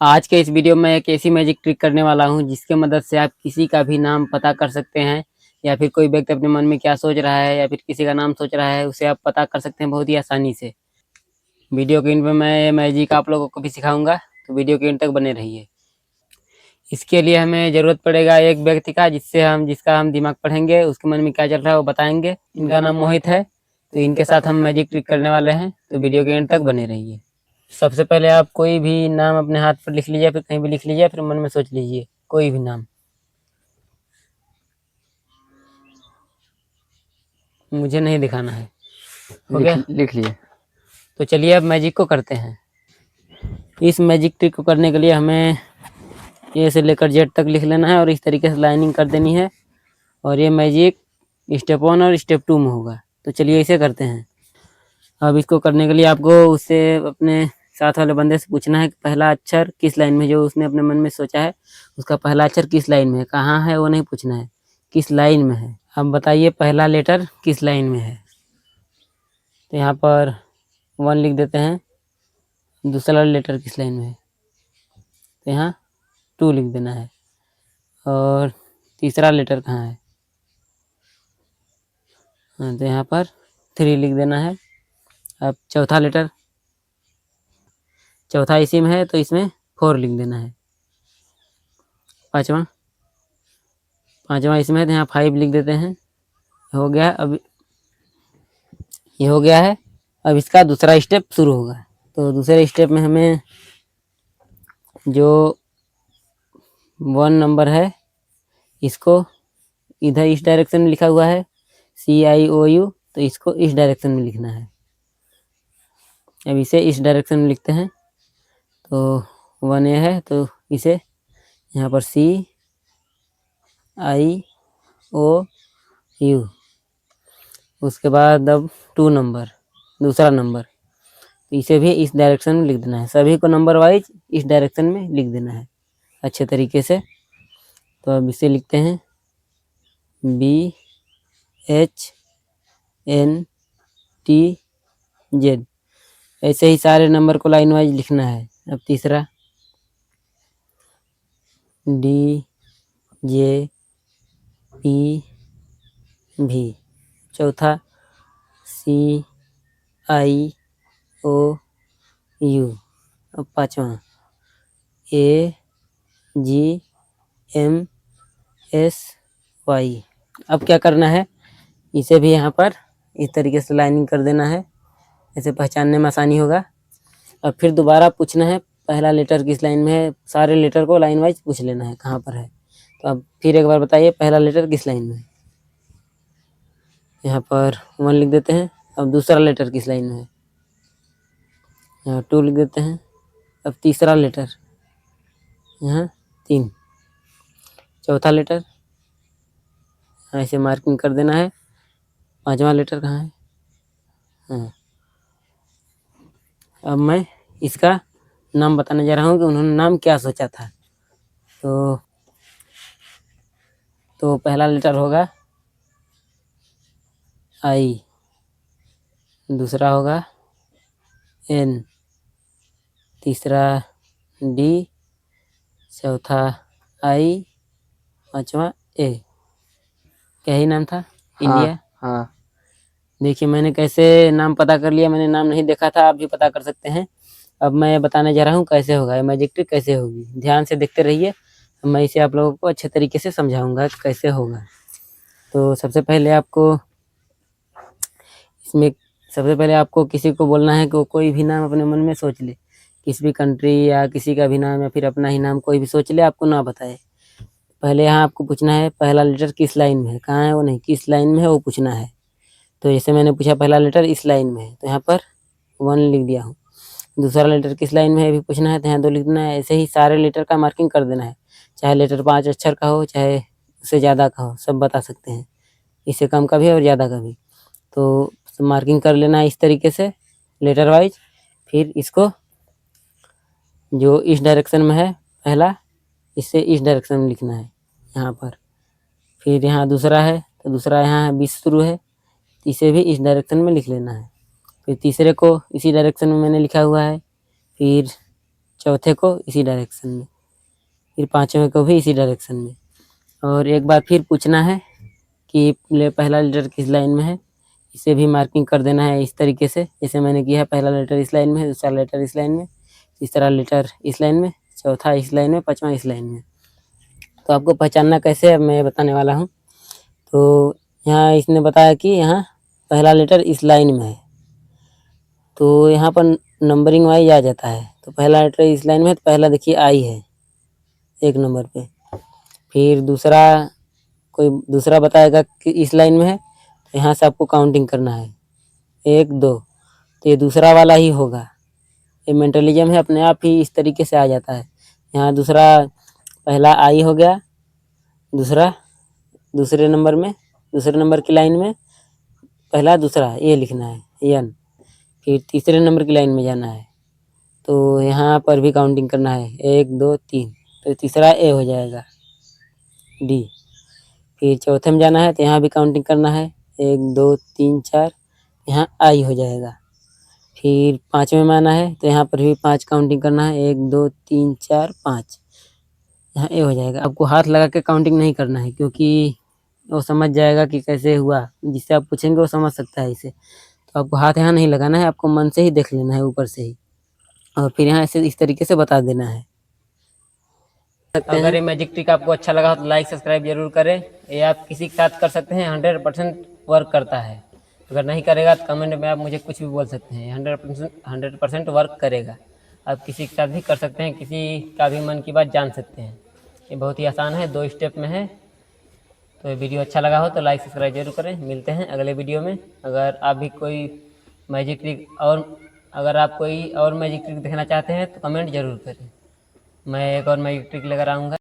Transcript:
आज के इस वीडियो में एक ऐसी मैजिक ट्रिक करने वाला हूं जिसके मदद से आप किसी का भी नाम पता कर सकते हैं, या फिर कोई व्यक्ति अपने मन में क्या सोच रहा है या फिर किसी का नाम सोच रहा है उसे आप पता कर सकते हैं बहुत ही आसानी से। वीडियो के एंड में मैं ये मैजिक आप लोगों को भी सिखाऊंगा, तो वीडियो के एंड तक बने रहिए। इसके लिए हमें जरूरत पड़ेगा एक व्यक्ति का जिसका हम दिमाग पढ़ेंगे, उसके मन में क्या चल रहा है वो बताएंगे। इनका नाम मोहित है, तो इनके साथ हम मैजिक ट्रिक करने वाले हैं, तो वीडियो के एंड तक बने रहिए। सबसे पहले आप कोई भी नाम अपने हाथ पर लिख लीजिए, फिर कहीं भी लिख लीजिए, फिर मन में सोच लीजिए कोई भी नाम। मुझे नहीं दिखाना है, हो गया? लिख लिए। तो चलिए अब मैजिक को करते हैं। इस मैजिक ट्रिक को करने के लिए हमें ए से लेकर जेड तक लिख लेना है और इस तरीके से लाइनिंग कर देनी है, और ये मैजिक स्टेप 1 और स्टेप 2 में होगा। तो चलिए इसे करते हैं। अब इसको करने के लिए आपको उससे अपने साथ वाले बंदे से पूछना है कि पहला अक्षर किस लाइन में, जो उसने अपने मन में सोचा है उसका पहला अक्षर किस लाइन में है। कहाँ है वो नहीं पूछना है, किस लाइन में है। अब बताइए पहला लेटर किस लाइन में है। तो यहाँ पर 1 लिख देते हैं। दूसरा लेटर किस लाइन में है, तो यहाँ 2 लिख देना है। और तीसरा लेटर कहाँ है, हाँ तो यहाँ पर 3 लिख देना है। अब चौथा लेटर, चौथा इसी में है तो इसमें 4 लिख देना है। पांचवा इसमें है तो यहाँ 5 लिख देते हैं। हो गया। अब ये हो गया है। अब इसका दूसरा स्टेप शुरू होगा। तो दूसरे स्टेप में हमें जो 1 नंबर है इसको इधर इस डायरेक्शन में लिखा हुआ है CIOU, तो इसको इस डायरेक्शन में लिखना है। अब इसे इस डायरेक्शन में लिखते हैं। तो 1 ये है तो इसे यहाँ पर CIOU। उसके बाद अब 2 नंबर, दूसरा नंबर, तो इसे भी इस डायरेक्शन में लिख देना है। सभी को नंबर वाइज इस डायरेक्शन में लिख देना है अच्छे तरीके से। तो अब इसे लिखते हैं BHNTZ। ऐसे ही सारे नंबर को लाइन वाइज लिखना है। अब तीसरा DJPV, चौथा CIOU, अब पांचवा AGMSY। अब क्या करना है, इसे भी यहाँ पर इस तरीके से लाइनिंग कर देना है, ऐसे पहचानने में आसानी होगा। अब फिर दोबारा पूछना है पहला लेटर किस लाइन में है। सारे लेटर को लाइन वाइज पूछ लेना है कहाँ पर है। तो अब फिर एक बार बताइए पहला लेटर किस लाइन में है। यहाँ पर 1 लिख देते हैं। अब दूसरा लेटर किस लाइन में है, यहाँ 2 लिख देते हैं। अब तीसरा लेटर यहाँ 3, चौथा लेटर ऐसे मार्किंग कर देना है। पांचवा लेटर कहाँ है, हाँ। अब मैं इसका नाम बताने जा रहा हूँ कि उन्होंने नाम क्या सोचा था। तो पहला लेटर होगा I, दूसरा होगा N, तीसरा D, चौथा I, पांचवा A। क्या ही नाम था? इंडिया। हाँ। देखिए मैंने कैसे नाम पता कर लिया। मैंने नाम नहीं देखा था, आप भी पता कर सकते हैं। अब मैं बताने जा रहा हूँ कैसे होगा ये मैजिक ट्रिक, कैसे होगी। ध्यान से देखते रहिए, मैं इसे आप लोगों को अच्छे तरीके से समझाऊंगा कैसे होगा। तो सबसे पहले आपको किसी को बोलना है कि वो कोई भी नाम अपने मन में सोच ले, किसी भी कंट्री या किसी का भी नाम या फिर अपना ही नाम कोई भी सोच ले, आपको ना बताए। पहले यहाँ आपको पूछना है पहला लेटर किस लाइन में है। कहाँ है वो नहीं, किस लाइन में है वो पूछना है। तो जैसे मैंने पूछा पहला लेटर इस लाइन में है, तो यहाँ पर 1 लिख दिया हूँ। दूसरा लेटर किस लाइन में है भी पूछना है, तो यहाँ 2 लिख देना है। ऐसे ही सारे लेटर का मार्किंग कर देना है, चाहे लेटर 5 अक्षर का हो चाहे उससे ज़्यादा का हो, सब बता सकते हैं, इससे कम का भी और ज़्यादा का भी। तो मार्किंग कर लेना है इस तरीके से लेटर वाइज। फिर इसको जो इस डायरेक्शन में है पहला, इससे इस डायरेक्शन में लिखना है यहाँ पर। फिर यहाँ दूसरा है तो दूसरा यहाँ 20 शुरू है, इसे भी इस डायरेक्शन में लिख लेना है। फिर तीसरे को इसी डायरेक्शन में मैंने लिखा हुआ है। फिर चौथे को इसी डायरेक्शन में, फिर पाँचवें को भी इसी डायरेक्शन में। और एक बार फिर पूछना है कि पहला लेटर किस लाइन में है, इसे भी मार्किंग कर देना है इस तरीके से, जैसे मैंने किया है। पहला लेटर इस लाइन में है, दूसरा लेटर इस लाइन में, तीसरा लेटर इस लाइन में, चौथा इस लाइन में, पाँचवा इस लाइन में। तो आपको पहचानना कैसे है मैं बताने वाला हूँ। तो यहाँ इसने बताया कि यहाँ पहला लेटर इस लाइन में है, तो यहाँ पर नंबरिंग वाइज आ जाता है। तो पहला लेटर इस लाइन में है, तो पहला देखिए आई है 1 नंबर पे। फिर दूसरा कोई दूसरा बताएगा कि इस लाइन में है, तो यहाँ से आपको काउंटिंग करना है 1 2, तो ये दूसरा वाला ही होगा। ये मेंटलिज्म है, अपने आप ही इस तरीके से आ जाता है। यहाँ दूसरा पहला आई हो गया, दूसरे नंबर की लाइन में पहला दूसरा ये लिखना है एन, फिर तीसरे नंबर की लाइन में जाना है, तो यहाँ पर भी काउंटिंग करना है 1 2 3, तो तीसरा ए हो जाएगा डी। फिर चौथे में जाना है, तो यहाँ भी काउंटिंग करना है 1 2 3 4, यहाँ आई हो जाएगा। फिर पाँचवें में आना है, तो यहाँ पर भी 5 काउंटिंग करना है 1 2 3 4 5, यहाँ ए हो जाएगा। आपको हाथ लगा के काउंटिंग नहीं करना है, क्योंकि वो समझ जाएगा कि कैसे हुआ, जिससे आप पूछेंगे वो समझ सकता है इसे। तो आपको हाथ यहाँ नहीं लगाना है, आपको मन से ही देख लेना है ऊपर से ही, और फिर यहाँ ऐसे इस तरीके से बता देना है। अगर ये मैजिक ट्रिक आपको अच्छा लगा हो तो लाइक सब्सक्राइब जरूर करें। ये आप किसी के साथ कर सकते हैं, 100% वर्क करता है। अगर नहीं करेगा तो कमेंट में आप मुझे कुछ भी बोल सकते हैं, 100% वर्क करेगा। आप किसी के साथ भी कर सकते हैं, किसी का भी मन की बात जान सकते हैं। ये बहुत ही आसान है, 2 स्टेप में है। तो ये वीडियो अच्छा लगा हो तो लाइक सब्सक्राइब जरूर करें। मिलते हैं अगले वीडियो में। अगर आप भी कोई मैजिक ट्रिक अगर आप कोई और मैजिक ट्रिक देखना चाहते हैं तो कमेंट जरूर करें, मैं एक और मैजिक ट्रिक लेकर आऊँगा।